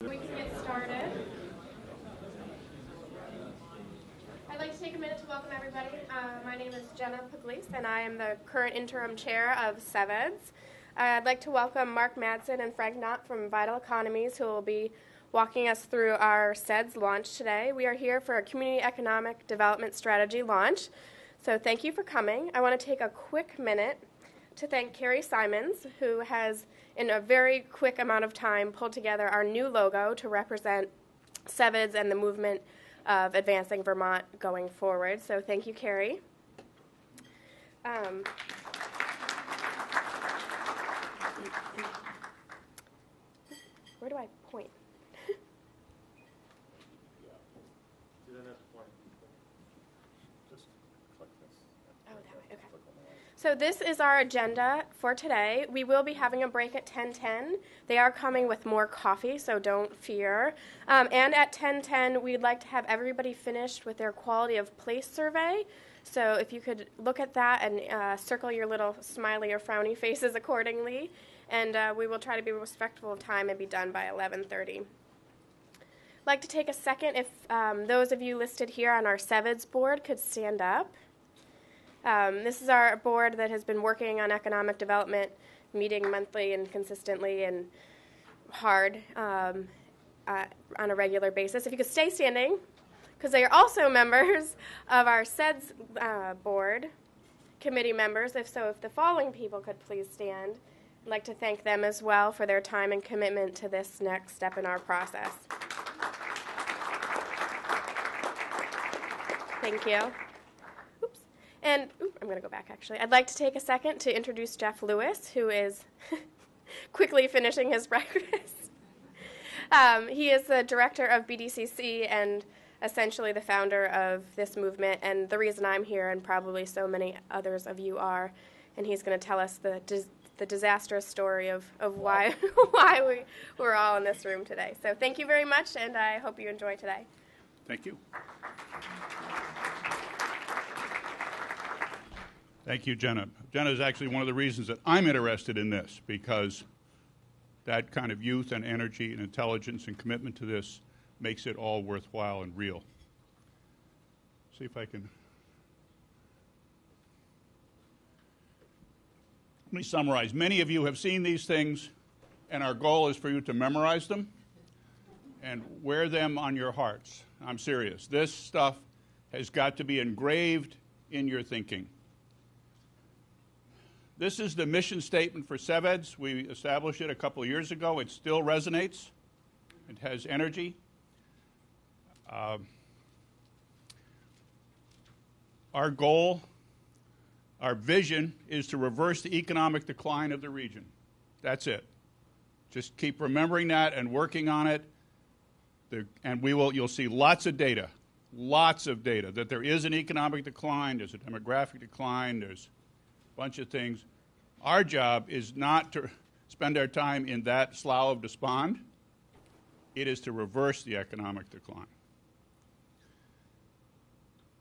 We can get started. I'd like to take a minute to welcome everybody. My name is Jenna Pugliese, and I am the current interim chair of CEVEDS. I'd like to welcome Mark Madsen and Frank Knott from Vital Economies, who will be walking us through our CEDS launch today. We are here for a Community Economic Development Strategy launch, so thank you for coming. I want to take a quick minute to thank Carrie Simons, who has, in a very quick amount of time, pulled together our new logo to represent CEVEDS and the movement of advancing Vermont going forward. So thank you, Carrie. Where do I point? You don't have to point. Just click this. Oh, that way, okay. So this is our agenda for today. We will be having a break at 10:10. They are coming with more coffee, so don't fear. And at 10:10, we'd like to have everybody finished with their quality of place survey. So if you could look at that and circle your little smiley or frowny faces accordingly. And we will try to be respectful of time and be done by 11:30. I'd like to take a second if those of you listed here on our CEVEDS board could stand up. This is our board that has been working on economic development, meeting monthly and consistently and hard on a regular basis. If you could stay standing, because they are also members of our CEDS board, committee members. If the following people could please stand. I'd like to thank them as well for their time and commitment to this next step in our process. Thank you. And I'm going to go back, actually. I'd like to take a second to introduce Jeff Lewis, who is quickly finishing his breakfast. He is the director of BDCC and essentially the founder of this movement, and the reason I'm here, and probably so many others of you are, and he's going to tell us the disastrous story of why, why we're all in this room today. So thank you very much, and I hope you enjoy today. Thank you. Thank you, Jenna. Jenna is actually one of the reasons that I'm interested in this, because that kind of youth and energy and intelligence and commitment to this makes it all worthwhile and real. See if I can. Let me summarize. Many of you have seen these things, and our goal is for you to memorize them and wear them on your hearts. I'm serious. This stuff has got to be engraved in your thinking. This is the mission statement for CEVEDS. We established it a couple of years ago. It still resonates. It has energy. Our goal, our vision, is to reverse the economic decline of the region. That's it. Just keep remembering that and working on it. And you'll see lots of data, that there is an economic decline, there's a demographic decline, there's bunch of things. Our job is not to spend our time in that slough of despond. It is to reverse the economic decline.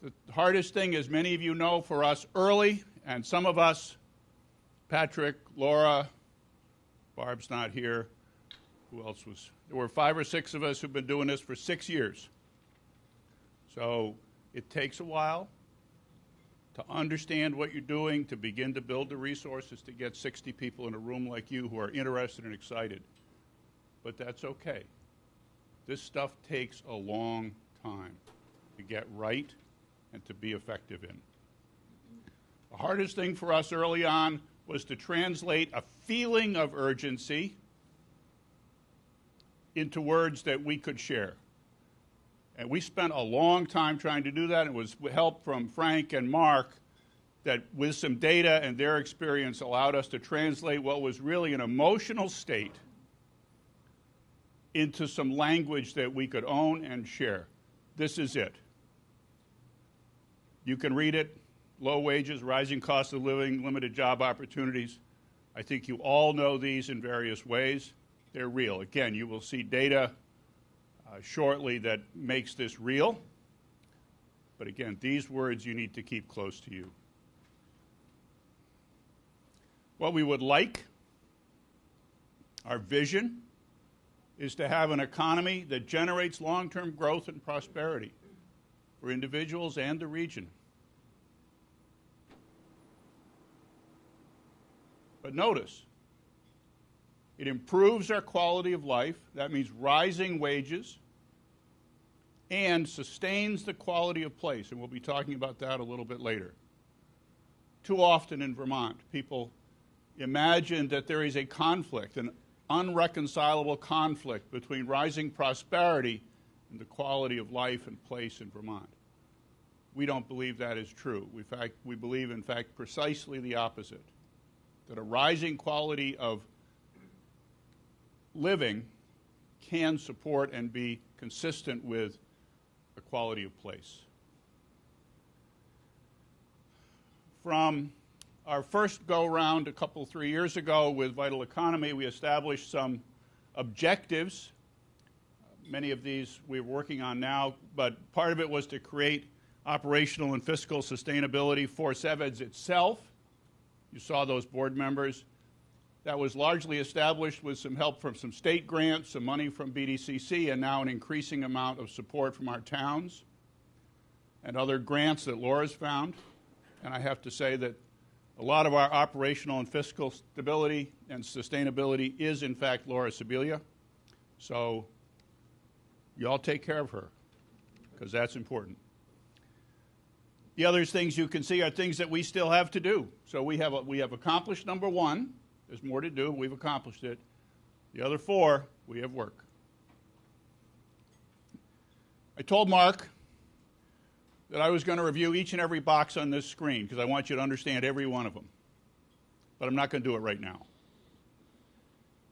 The hardest thing, as many of you know, for us early, and some of us, Patrick, Laura, Barb's not here, who else was? There were 5 or 6 of us who've been doing this for 6 years. So it takes a while to understand what you're doing, to begin to build the resources to get 60 people in a room like you who are interested and excited. But that's okay. This stuff takes a long time to get right and to be effective in. The hardest thing for us early on was to translate a feeling of urgency into words that we could share. And we spent a long time trying to do that. It was help from Frank and Mark that, with some data and their experience, allowed us to translate what was really an emotional state into some language that we could own and share. This is it. You can read it. Low wages, rising cost of living, limited job opportunities. I think you all know these in various ways. They're real. Again, you will see data shortly that makes this real. But again, these words you need to keep close to you. What we would like, our vision, is to have an economy that generates long-term growth and prosperity for individuals and the region. But notice, it improves our quality of life. That means rising wages, and sustains the quality of place. And we'll be talking about that a little bit later. Too often in Vermont, people imagine that there is a conflict, an unreconcilable conflict between rising prosperity and the quality of life and place in Vermont. We don't believe that is true. We believe, in fact, precisely the opposite, that a rising quality of living can support and be consistent with a quality of place. From our first go-round 3 years ago with Vital Economy, we established some objectives. Many of these we're working on now, but part of it was to create operational and fiscal sustainability for CEVEDS itself. You saw those board members. That was largely established with some help from some state grants, some money from BDCC, and now an increasing amount of support from our towns and other grants that Laura's found. And I have to say that a lot of our operational and fiscal stability and sustainability is, in fact, Laura Sibilia. So you all take care of her, because that's important. The other things you can see are things that we still have to do. So we have accomplished number one. There's more to do. We've accomplished it. The other four, we have work. I told Mark that I was going to review each and every box on this screen because I want you to understand every one of them. But I'm not going to do it right now.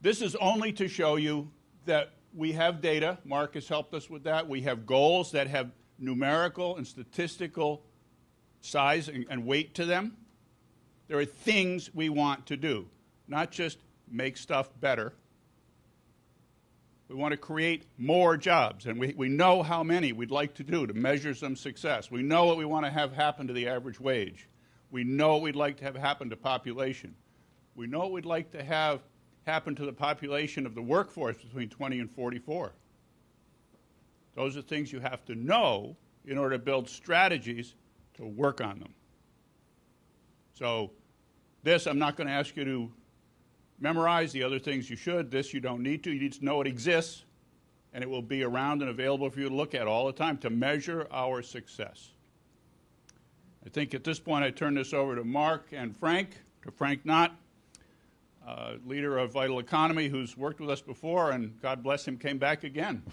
This is only to show you that we have data. Mark has helped us with that. We have goals that have numerical and statistical size and weight to them. There are things we want to do, not just make stuff better. We want to create more jobs, and we know how many we'd like to do to measure some success. We know what we want to have happen to the average wage. We know what we'd like to have happen to population. We know what we'd like to have happen to the population of the workforce between 20 and 44. Those are things you have to know in order to build strategies to work on them. So this I'm not going to ask you to memorize. The other things you should. This you don't need to. You need to know it exists, and it will be around and available for you to look at all the time to measure our success. I think at this point I turn this over to Mark and Frank, to Frank Knott, leader of Vital Economy, who's worked with us before, and God bless him, came back again.